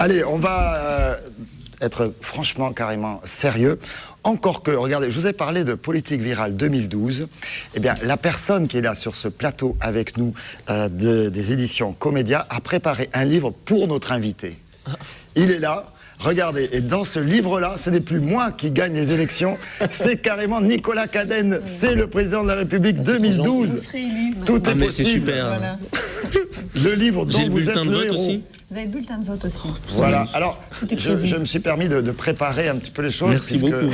Allez, on va être franchement, carrément sérieux. Encore que, regardez, je vous ai parlé de Politique Virale 2012. Eh bien, la personne qui est là sur ce plateau avec nous des éditions Comédia a préparé un livre pour notre invité. Il est là. Regardez, et dans ce livre-là, ce n'est plus moi qui gagne les élections, c'est carrément Nicolas Cadenne, c'est le président de la République 2012. Tout est possible. C'est super. Voilà. Le livre dont vous êtes le héros. Vous avez le bulletin de vote aussi. Voilà, alors je me suis permis de préparer un petit peu les choses. Merci beaucoup.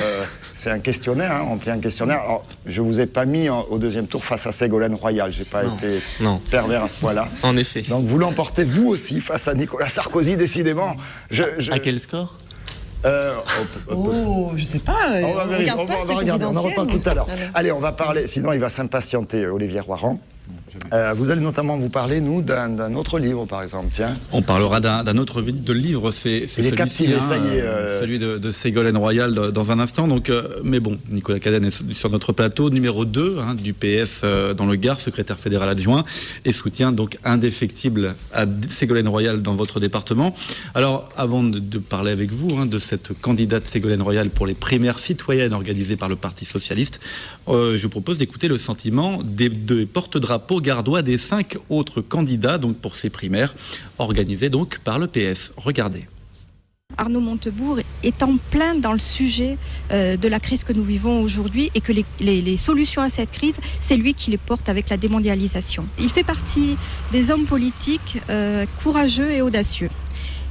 C'est un questionnaire, hein, remplir un questionnaire. Alors, je ne vous ai pas mis au deuxième tour face à Ségolène Royal, je n'ai pas été pervers à ce point-là. En effet. Donc vous l'emportez vous aussi face à Nicolas Sarkozy, décidément. À quel score je sais pas. On va vérifier, on va regarder, on en reparle tout à l'heure. Allez, on va parler, sinon il va s'impatienter, Olivier Roiran. Vous allez notamment vous parler, nous, d'un autre livre, par exemple. Tiens. On parlera d'un autre livre, c'est celui-ci, celui de Ségolène Royal dans un instant. Donc, mais bon, Nicolas Cadenne est sur notre plateau, numéro 2 du PS dans le Gard, secrétaire fédéral adjoint, et soutien donc indéfectible à Ségolène Royal dans votre département. Alors, avant de parler avec vous de cette candidate Ségolène Royal pour les primaires citoyennes organisées par le Parti Socialiste, je vous propose d'écouter le sentiment des porte-drapeaux gardois des 5 autres candidats donc pour ces primaires organisées donc par le PS. Regardez. Arnaud Montebourg est en plein dans le sujet de la crise que nous vivons aujourd'hui et que les solutions à cette crise, c'est lui qui les porte avec la démondialisation. Il fait partie des hommes politiques courageux et audacieux.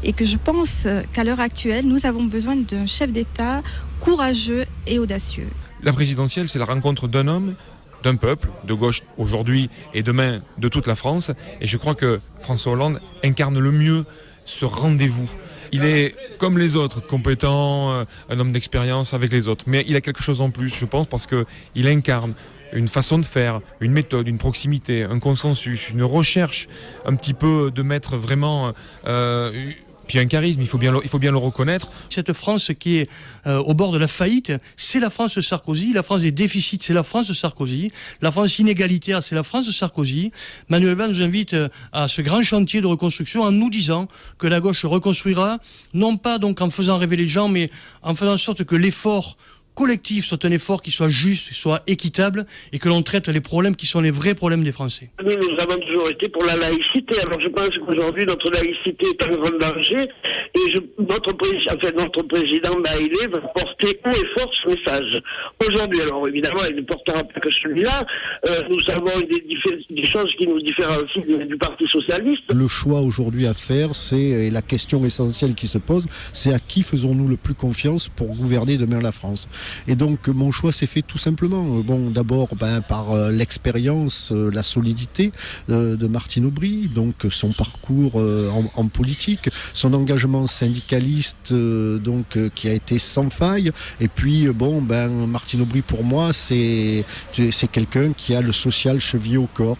Et que je pense qu'à l'heure actuelle, nous avons besoin d'un chef d'État courageux et audacieux. La présidentielle, c'est la rencontre d'un homme, d'un peuple, de gauche aujourd'hui et demain de toute la France. Et je crois que François Hollande incarne le mieux ce rendez-vous. Il est comme les autres, compétent, un homme d'expérience avec les autres. Mais il a quelque chose en plus, je pense, parce qu'il incarne une façon de faire, une méthode, une proximité, un consensus, une recherche un petit peu de mettre vraiment... puis un charisme, il faut bien le reconnaître. Cette France qui est au bord de la faillite, c'est la France de Sarkozy. La France des déficits, c'est la France de Sarkozy. La France inégalitaire, c'est la France de Sarkozy. Manuel Valls nous invite à ce grand chantier de reconstruction en nous disant que la gauche reconstruira, non pas donc en faisant rêver les gens, mais en faisant en sorte que l'effort collectif soit un effort qui soit juste, soit équitable et que l'on traite les problèmes qui sont les vrais problèmes des Français. Nous avons toujours été pour la laïcité. Alors je pense qu'aujourd'hui notre laïcité est en grand danger et notre président Bailey va porter haut et fort ce message. Aujourd'hui, alors évidemment, il ne portera pas que celui-là. Nous avons des choses qui nous différencient du Parti Socialiste. Le choix aujourd'hui à faire, c'est la question essentielle qui se pose, c'est à qui faisons-nous le plus confiance pour gouverner demain la France. Et donc mon choix s'est fait tout simplement, d'abord par l'expérience, la solidité de Martine Aubry, donc son parcours en politique, son engagement syndicaliste qui a été sans faille, et puis Martine Aubry pour moi c'est quelqu'un qui a le social chevillé au corps.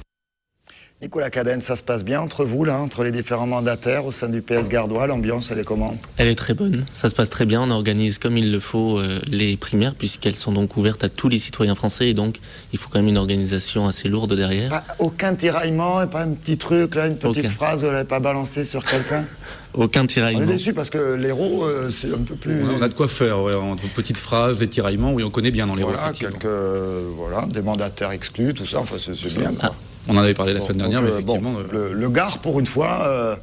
Nicolas Cadenne, ça se passe bien entre vous, là, entre les différents mandataires au sein du PS gardois? L'ambiance, elle est comment? Elle est très bonne, ça se passe très bien. On organise comme il le faut les primaires, puisqu'elles sont donc ouvertes à tous les citoyens français, et donc il faut quand même une organisation assez lourde derrière. Aucun tiraillement, pas un petit truc, là, une petite phrase, vous l'avez pas balancée sur quelqu'un? Aucun tiraillement. On est déçus parce que l'héros, c'est un peu plus... On a de quoi faire, entre petites phrases et tiraillements, oui, on connaît bien dans l'héros. Des mandataires exclus, tout ça, enfin, c'est bien. On en avait parlé la semaine dernière, mais effectivement... le Gard, pour une fois,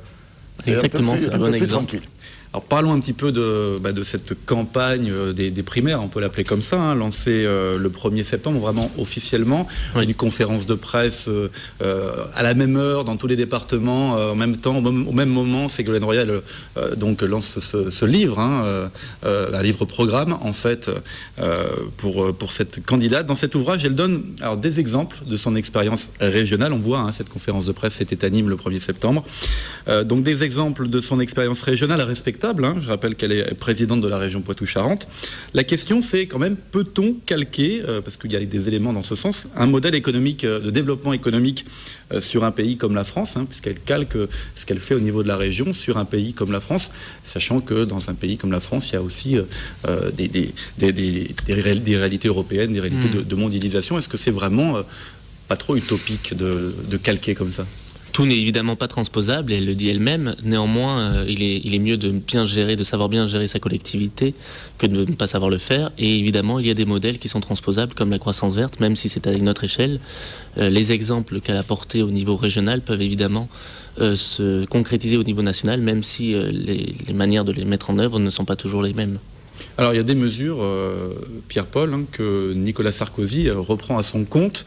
exactement, c'est un bon exemple. Tranquille. Alors parlons un petit peu de cette campagne des primaires, on peut l'appeler comme ça, lancée le 1er septembre, vraiment officiellement. Une conférence de presse à la même heure, dans tous les départements, en même temps, au même moment. Ségolène Royal lance ce livre, un livre-programme, en fait, pour cette candidate. Dans cet ouvrage, elle donne des exemples de son expérience régionale. On voit cette conférence de presse, c'était à Nîmes le 1er septembre. Donc des exemples de son expérience régionale respectable. Je rappelle qu'elle est présidente de la région Poitou-Charentes. La question, c'est quand même, peut-on calquer, parce qu'il y a des éléments dans ce sens, un modèle économique, de développement économique sur un pays comme la France, puisqu'elle calque ce qu'elle fait au niveau de la région sur un pays comme la France, sachant que dans un pays comme la France, il y a aussi des réalités européennes, des réalités de mondialisation. Est-ce que c'est vraiment pas trop utopique de calquer comme ça? Tout n'est évidemment pas transposable, et elle le dit elle-même. Néanmoins, il est mieux de bien gérer, de savoir bien gérer sa collectivité que de ne pas savoir le faire. Et évidemment, il y a des modèles qui sont transposables, comme la croissance verte, même si c'est à une autre échelle. Les exemples qu'elle a portés au niveau régional peuvent évidemment se concrétiser au niveau national, même si les manières de les mettre en œuvre ne sont pas toujours les mêmes. Alors il y a des mesures, Pierre-Paul, que Nicolas Sarkozy reprend à son compte.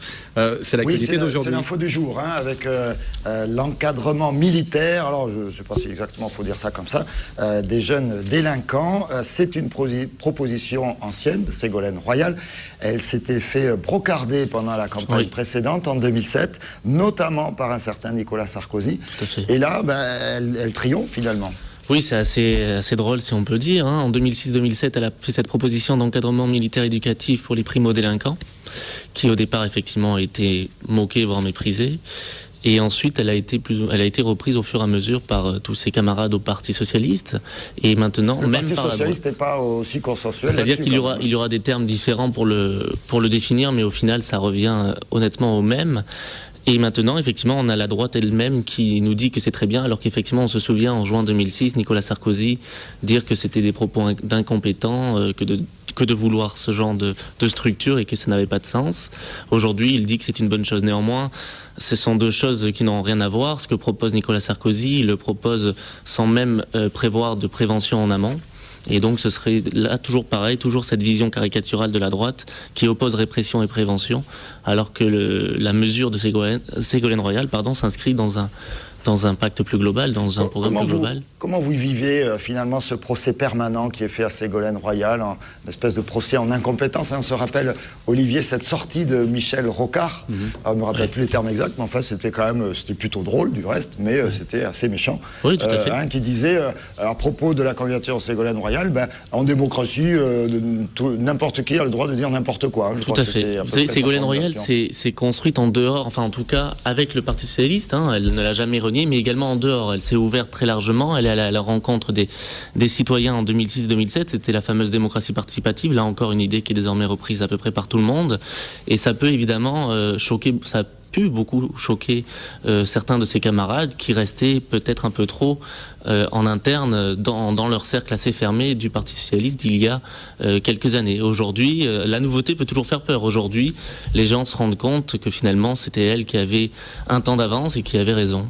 C'est l'actualité d'aujourd'hui. C'est l'info du jour, avec l'encadrement militaire. Alors je ne sais pas si exactement il faut dire ça comme ça, des jeunes délinquants. C'est une proposition ancienne de Ségolène Royal. Elle s'était fait brocarder pendant la campagne précédente, en 2007, notamment par un certain Nicolas Sarkozy. Tout à fait. Et là, elle triomphe finalement. Oui, c'est assez drôle si on peut dire. En 2006-2007, elle a fait cette proposition d'encadrement militaire éducatif pour les primo-délinquants, qui au départ effectivement a été moquée, voire méprisée. Et ensuite, elle a été reprise au fur et à mesure par tous ses camarades au Parti Socialiste. Et maintenant, même par la droite. Le Parti Socialiste n'est pas aussi consensuel. C'est-à-dire qu'il y aura des termes différents pour le définir, mais au final, ça revient honnêtement au même. Et maintenant, effectivement, on a la droite elle-même qui nous dit que c'est très bien, alors qu'effectivement, on se souvient en juin 2006, Nicolas Sarkozy dire que c'était des propos d'incompétents, que de vouloir ce genre de structure et que ça n'avait pas de sens. Aujourd'hui, il dit que c'est une bonne chose. Néanmoins, ce sont deux choses qui n'ont rien à voir. Ce que propose Nicolas Sarkozy, il le propose sans même prévoir de prévention en amont. Et donc ce serait là toujours pareil, toujours cette vision caricaturale de la droite qui oppose répression et prévention, alors que la mesure de Ségolène Royal s'inscrit dans un pacte plus global, dans un programme plus global. Comment vous vivez finalement ce procès permanent qui est fait à Ségolène Royal, une espèce de procès en incompétence, On se rappelle, Olivier, cette sortie de Michel Rocard, je ne me rappelle plus les termes exacts, mais enfin c'était plutôt drôle du reste, mais c'était assez méchant. Oui, tout à fait. Qui disait, à propos de la candidature de Ségolène Royal, en démocratie, n'importe qui a le droit de dire n'importe quoi. Tout à fait. Vous savez, Ségolène Royal s'est construite en dehors, enfin en tout cas avec le Parti Socialiste, elle ne l'a jamais renié, mais également en dehors. Elle s'est ouverte très largement, elle est allée à la rencontre des citoyens en 2006-2007, c'était la fameuse démocratie participative, là encore une idée qui est désormais reprise à peu près par tout le monde, et ça peut évidemment choquer, ça a pu beaucoup choquer certains de ses camarades qui restaient peut-être un peu trop en interne dans leur cercle assez fermé du Parti Socialiste d'il y a quelques années. Aujourd'hui, la nouveauté peut toujours faire peur. Aujourd'hui, les gens se rendent compte que finalement c'était elle qui avait un temps d'avance et qui avait raison.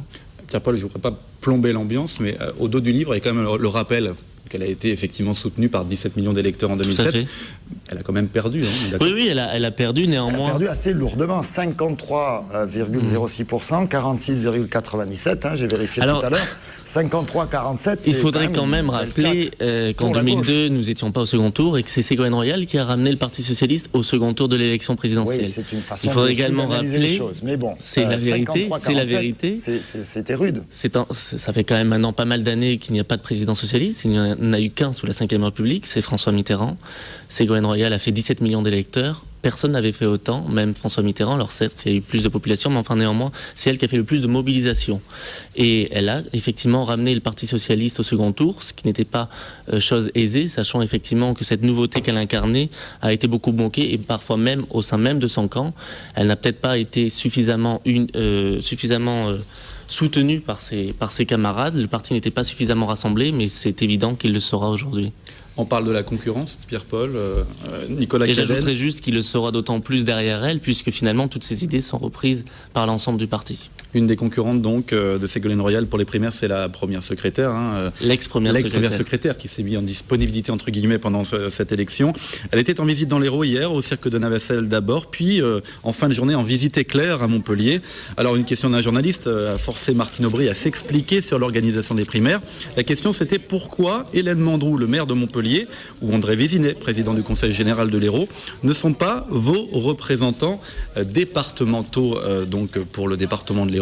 Pierre-Paul, je ne voudrais pas plomber l'ambiance, mais au dos du livre, il y a quand même le rappel qu'elle a été effectivement soutenue par 17 millions d'électeurs en 2007. Elle a quand même perdu. Oui, elle a perdu néanmoins. Elle a perdu assez lourdement, 53,06%, 46,97%, j'ai vérifié tout à l'heure. 53-47. Il faudrait quand même rappeler qu'en 2002, nous n'étions pas au second tour et que c'est Ségolène Royal qui a ramené le Parti Socialiste au second tour de l'élection présidentielle. Oui, c'est une façon il faudrait également rappeler, les choses. Mais bon, c'est la vérité. C'était rude. Ça fait quand même maintenant pas mal d'années qu'il n'y a pas de président socialiste. Il n'y en a eu qu'un sous la Ve République, c'est François Mitterrand. Ségolène Royal a fait 17 millions d'électeurs. Personne n'avait fait autant, même François Mitterrand. Alors certes, il y a eu plus de population, mais enfin néanmoins, c'est elle qui a fait le plus de mobilisation. Et elle a effectivement ramené le Parti Socialiste au second tour, ce qui n'était pas chose aisée, sachant effectivement que cette nouveauté qu'elle incarnait a été beaucoup moquée, et parfois même au sein même de son camp. Elle n'a peut-être pas été suffisamment soutenue par ses camarades. Le parti n'était pas suffisamment rassemblé, mais c'est évident qu'il le sera aujourd'hui. On parle de la concurrence, Pierre-Paul, Nicolas Cadel. Et j'ajouterais juste qu'il le sera d'autant plus derrière elle, puisque finalement toutes ces idées sont reprises par l'ensemble du parti. Une des concurrentes donc de Ségolène Royal pour les primaires, c'est la première secrétaire. L'ex-première secrétaire qui s'est mise en disponibilité entre guillemets pendant cette élection. Elle était en visite dans l'Hérault hier, au cirque de Navacelles d'abord, puis en fin de journée en visite éclair à Montpellier. Alors une question d'un journaliste a forcé Martine Aubry à s'expliquer sur l'organisation des primaires. La question c'était pourquoi Hélène Mandroux, le maire de Montpellier, ou André Vézinet, président du conseil général de l'Hérault, ne sont pas vos représentants départementaux donc pour le département de l'Hérault.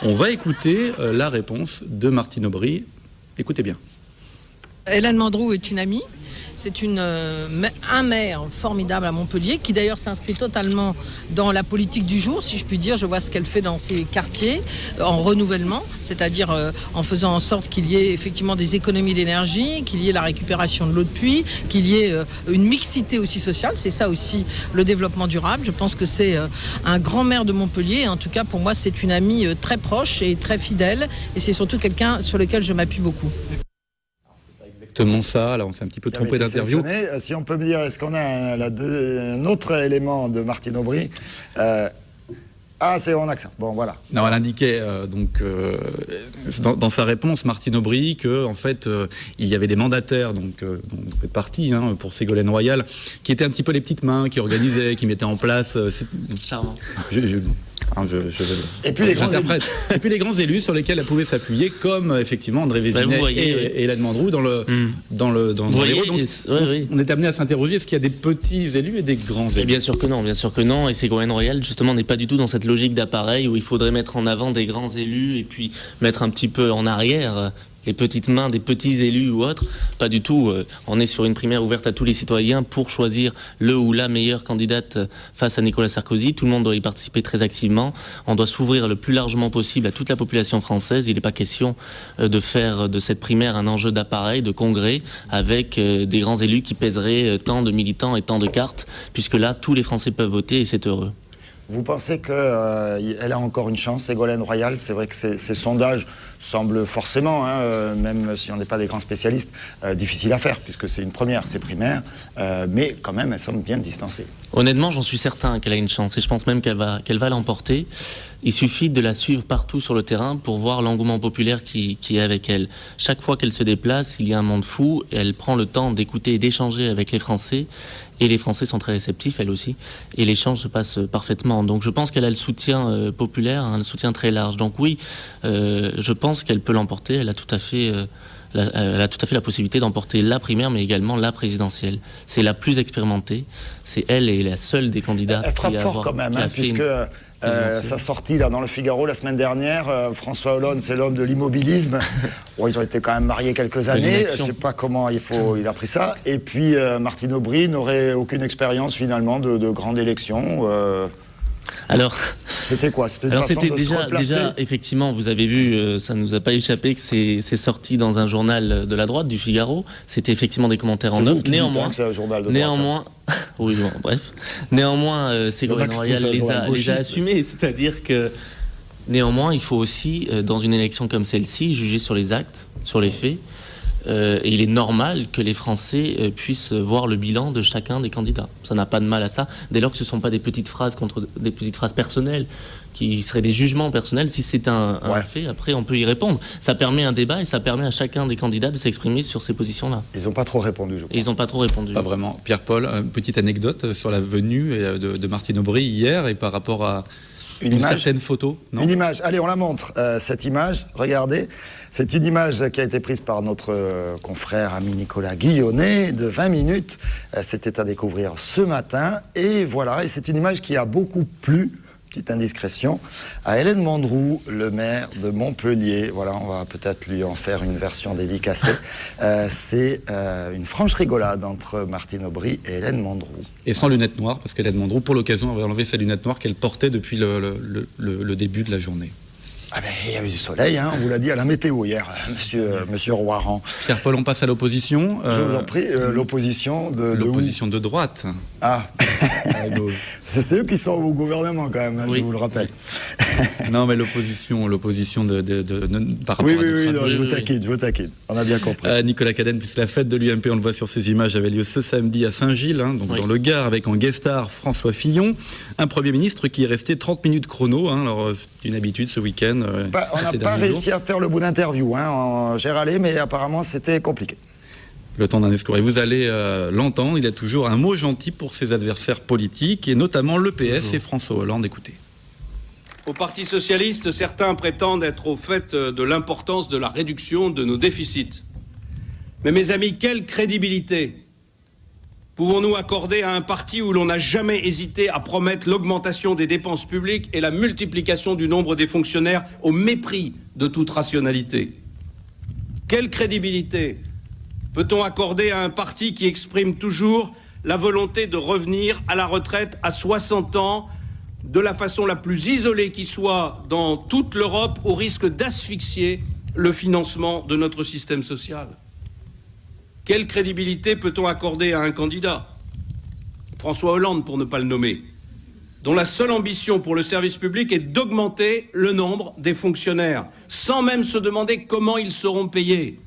On va écouter la réponse de Martine Aubry. Écoutez bien. Hélène Mandroux est une amie c'est un maire formidable à Montpellier, qui d'ailleurs s'inscrit totalement dans la politique du jour, si je puis dire. Je vois ce qu'elle fait dans ses quartiers, en renouvellement, c'est-à-dire en faisant en sorte qu'il y ait effectivement des économies d'énergie, qu'il y ait la récupération de l'eau de pluie, qu'il y ait une mixité aussi sociale. C'est ça aussi le développement durable. Je pense que c'est un grand maire de Montpellier. En tout cas, pour moi, c'est une amie très proche et très fidèle. Et c'est surtout quelqu'un sur lequel je m'appuie beaucoup. Exactement ça. Là, on s'est un petit peu trompé d'interview. Si on peut me dire, est-ce qu'on a un autre élément de Martine Aubry c'est mon accent. Bon, voilà. Non, elle indiquait dans sa réponse, Martine Aubry, que en fait, il y avait des mandataires, dont vous faites partie, pour Ségolène Royal, qui étaient un petit peu les petites mains, qui organisaient, qui mettaient en place. Charmant. Et puis les grands élus sur lesquels elle pouvait s'appuyer, comme effectivement André Vézinet et Hélène Mandroux dans l'Hérault. On est amené à s'interroger, est-ce qu'il y a des petits élus et des grands élus? Bien sûr que non. Et Ségolène Royal, justement, n'est pas du tout dans cette logique d'appareil où il faudrait mettre en avant des grands élus et puis mettre un petit peu en arrière les petites mains des petits élus ou autres. Pas du tout. On est sur une primaire ouverte à tous les citoyens pour choisir le ou la meilleure candidate face à Nicolas Sarkozy. Tout le monde doit y participer très activement. On doit s'ouvrir le plus largement possible à toute la population française. Il n'est pas question de faire de cette primaire un enjeu d'appareil, de congrès, avec des grands élus qui pèseraient tant de militants et tant de cartes, puisque là, tous les Français peuvent voter et c'est heureux. Vous pensez qu'elle a encore une chance, Ségolène Royal? C'est vrai que ces sondages semblent forcément, même si on n'est pas des grands spécialistes, difficiles à faire, puisque c'est une première, c'est primaire, mais quand même, elle semble bien distancée. Honnêtement, j'en suis certain qu'elle a une chance, et je pense même qu'elle va l'emporter. Il suffit de la suivre partout sur le terrain pour voir l'engouement populaire qui est avec elle. Chaque fois qu'elle se déplace, il y a un monde fou, et elle prend le temps d'écouter et d'échanger avec les Français. Et les Français sont très réceptifs, elle aussi. Et l'échange se passe parfaitement. Donc je pense qu'elle a le soutien populaire, un soutien très large. Donc oui, je pense qu'elle peut l'emporter. Elle a tout à fait la possibilité d'emporter la primaire, mais également la présidentielle. C'est la plus expérimentée. C'est elle et la seule des candidats elle frappe fort quand même, puisque sa sortie là, dans le Figaro la semaine dernière, François Hollande, c'est l'homme de l'immobilisme. Bon, ils ont été quand même mariés quelques années. Je ne sais pas comment il a pris ça. Et puis Martine Aubry n'aurait aucune expérience finalement de grande élection. Alors, c'était quoi? C'était déjà, effectivement, vous avez vu, ça ne nous a pas échappé que c'est sorti dans un journal de la droite, du Figaro. C'était effectivement des commentaires en off. Néanmoins, oui, bon, bref. Néanmoins, Ségolène Royal les a assumés. C'est-à-dire que, néanmoins, il faut aussi, dans une élection comme celle-ci, juger sur les actes, sur les faits. Et il est normal que les Français puissent voir le bilan de chacun des candidats. Ça n'a pas de mal à ça, dès lors que ce ne sont pas des petites phrases contre des petites phrases personnelles, qui seraient des jugements personnels. Si c'est un fait, après on peut y répondre. Ça permet un débat et ça permet à chacun des candidats de s'exprimer sur ces positions-là. Ils n'ont pas trop répondu, je crois. Pas vraiment. Pierre-Paul, une petite anecdote sur la venue de Martine Aubry hier et par rapport à une certaine photo, non? Une image, allez on la montre, cette image, regardez, c'est une image qui a été prise par notre confrère ami Nicolas Guillonnet de 20 minutes, c'était à découvrir ce matin, et voilà, et c'est une image qui a beaucoup plu, petite indiscrétion, à Hélène Mandroux, le maire de Montpellier. Voilà, on va peut-être lui en faire une version dédicacée. C'est une franche rigolade entre Martine Aubry et Hélène Mandroux. Et sans lunettes noires, parce qu'Hélène Mandroux, pour l'occasion, avait enlevé ses lunettes noires qu'elle portait depuis le début de la journée. Il y avait du soleil, on vous l'a dit à la météo hier, monsieur Roiran. Pierre-Paul, on passe à l'opposition. Je vous en prie, l'opposition de l'opposition de droite. C'est eux qui sont au gouvernement quand même, oui. Je vous le rappelle. Non, mais l'opposition par rapport à je vous taquine, on a bien compris. Nicolas Cadenne, puisque la fête de l'UMP, on le voit sur ces images, avait lieu ce samedi à Saint-Gilles, dans le Gard, avec en guest star François Fillon, un Premier ministre qui est resté 30 minutes chrono. Alors, c'est une habitude ce week-end. On n'a pas réussi à faire le bout d'interview. J'ai râlé, mais apparemment c'était compliqué. Le temps d'un discours. Et vous allez l'entendre, il a toujours un mot gentil pour ses adversaires politiques, et notamment le PS et François Hollande. Écoutez. Au Parti socialiste, certains prétendent être au fait de l'importance de la réduction de nos déficits. Mais mes amis, quelle crédibilité pouvons-nous accorder à un parti où l'on n'a jamais hésité à promettre l'augmentation des dépenses publiques et la multiplication du nombre des fonctionnaires au mépris de toute rationalité? Quelle crédibilité peut-on accorder à un parti qui exprime toujours la volonté de revenir à la retraite à 60 ans de la façon la plus isolée qui soit dans toute l'Europe, au risque d'asphyxier le financement de notre système social? Quelle crédibilité peut-on accorder à un candidat, François Hollande pour ne pas le nommer, dont la seule ambition pour le service public est d'augmenter le nombre des fonctionnaires, sans même se demander comment ils seront payés?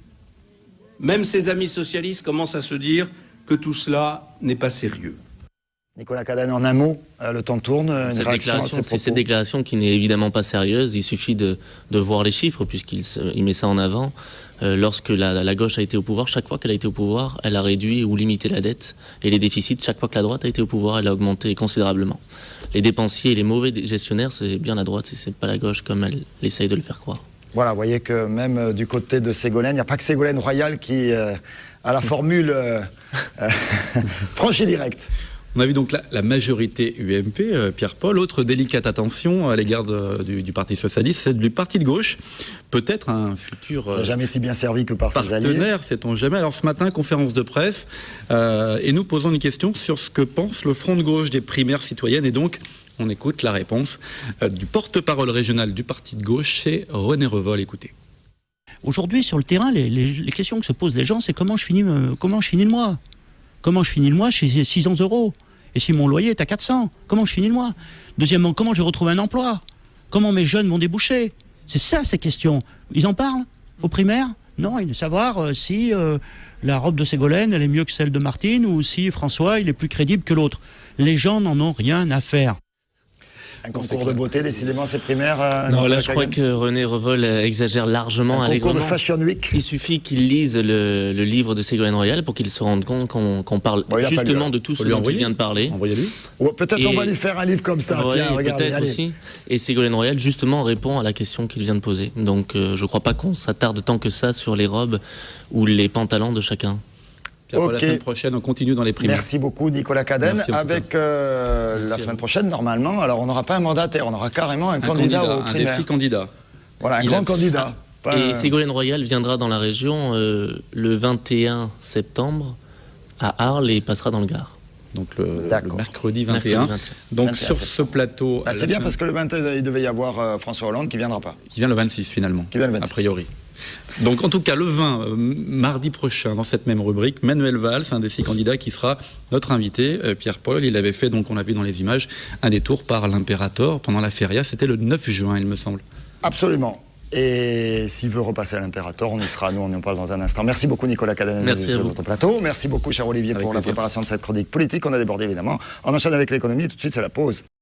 Même ses amis socialistes commencent à se dire que tout cela n'est pas sérieux. Nicolas Cadenne, en un mot, le temps tourne. C'est cette déclaration qui n'est évidemment pas sérieuse. Il suffit de voir les chiffres, puisqu'il met ça en avant. Lorsque la gauche a été au pouvoir, chaque fois qu'elle a été au pouvoir, elle a réduit ou limité la dette et les déficits. Chaque fois que la droite a été au pouvoir, elle a augmenté considérablement. Les dépensiers et les mauvais gestionnaires, c'est bien la droite, c'est pas la gauche comme elle essaye de le faire croire. Voilà, vous voyez que même du côté de Ségolène, il n'y a pas que Ségolène Royal qui a la formule franche et directe. On a vu donc la majorité UMP, Pierre-Paul. Autre délicate attention à l'égard du Parti Socialiste, c'est du Parti de gauche. Peut-être un futur jamais si bien servi que par ses alliés. Partenaire, sait-on jamais. Alors ce matin, conférence de presse, et nous posons une question sur ce que pense le Front de gauche des primaires citoyennes. Et donc, on écoute la réponse du porte-parole régional du Parti de gauche, c'est René Revol. Écoutez. Aujourd'hui, sur le terrain, les questions que se posent les gens, c'est comment je finis le mois. Comment je finis le mois chez 600 €? Et si mon loyer est à 400, comment je finis le mois? Deuxièmement, comment je retrouve un emploi? Comment mes jeunes vont déboucher? C'est ça, ces questions. Ils en parlent aux primaires? Non, ils veulent savoir si la robe de Ségolène, elle est mieux que celle de Martine, ou si François, il est plus crédible que l'autre. Les gens n'en ont rien à faire. Un concours de beauté, décidément, ces primaires. Non, là, je crois que René Revol exagère largement. Un concours de Fashion Week. Il suffit qu'il lise le livre de Ségolène Royal pour qu'il se rende compte qu'on parle justement de tout ce dont il vient de parler. Envoyez-lui. Peut-être on va lui faire un livre comme ça. Ouais, tiens, regardez, peut-être aussi. Et Ségolène Royal, justement, répond à la question qu'il vient de poser. Donc, je ne crois pas qu'on s'attarde tant que ça sur les robes ou les pantalons de chacun. La semaine prochaine, on continue dans les primaires. Merci beaucoup, Nicolas Cadenne. Avec la semaine prochaine, normalement, alors on n'aura pas un mandataire, on aura carrément un candidat aux primaires. Un des 6 candidats. Voilà, un grand candidat. Et Ségolène Royal viendra dans la région le 21 septembre à Arles et passera dans le Gard. Donc le mercredi 21. Donc 21 sur ce plateau... c'est bien parce que le 21, il devait y avoir François Hollande qui ne viendra pas. Qui vient le 26 finalement, qui vient le 26. A priori. Donc en tout cas le 20, mardi prochain, dans cette même rubrique, Manuel Valls, un des 6 candidats qui sera notre invité. Pierre-Paul, il avait fait, donc on l'a vu dans les images, un détour par l'Impérator pendant la feria, c'était le 9 juin il me semble. Absolument. Et s'il veut repasser à l'Impérator, on y sera, nous on en parle dans un instant. Merci beaucoup Nicolas Cadenne sur votre plateau. Merci beaucoup cher Olivier pour la préparation de cette chronique politique. On a débordé évidemment. On enchaîne avec l'économie, tout de suite c'est la pause.